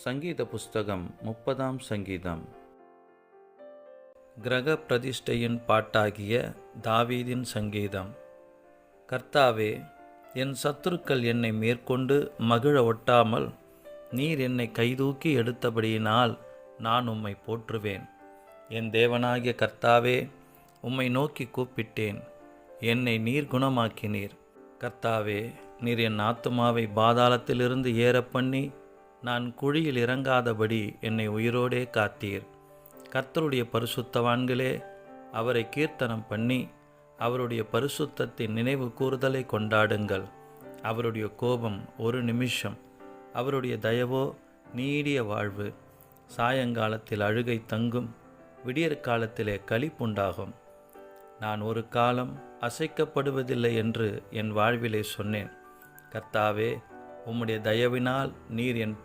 சங்கீத புஸ்தகம் 30ஆம் சங்கீதம். கிரக பிரதிஷ்டையின் பாட்டாகிய தாவீதின் சங்கீதம். கர்த்தாவே, என் சத்துருக்கள் என்னை மேற்கொண்டு மகிழ ஒட்டாமல் நீர் என்னை கைதூக்கி எடுத்தபடியினால் நான் உம்மை போற்றுவேன். என் தேவனாகிய கர்த்தாவே, உம்மை நோக்கி கூப்பிட்டேன், என்னை நீர் குணமாக்கினீர். கர்த்தாவே, நீர் என் ஆத்துமாவை பாதாளத்திலிருந்து ஏறப்பண்ணி நான் குழியில் இறங்காதபடி என்னை உயிரோடே காத்தீர். கர்த்தருடைய பரிசுத்தவான்களே, அவரை கீர்த்தனம் பண்ணி அவருடைய பரிசுத்தத்தின் நினைவு கூறுதலை கொண்டாடுங்கள். அவருடைய கோபம் ஒரு நிமிஷம், அவருடைய தயவோ நீடிய வாழ்வு. சாயங்காலத்தில் அழுகை தங்கும், விடியற்காலத்திலே களிப்புண்டாகும். நான் ஒரு காலம் அசைக்கப்படுவதில்லை என்று என் வாழ்விலே சொன்னேன். கர்த்தாவே, உம்முடைய தயவினால் நீர் என்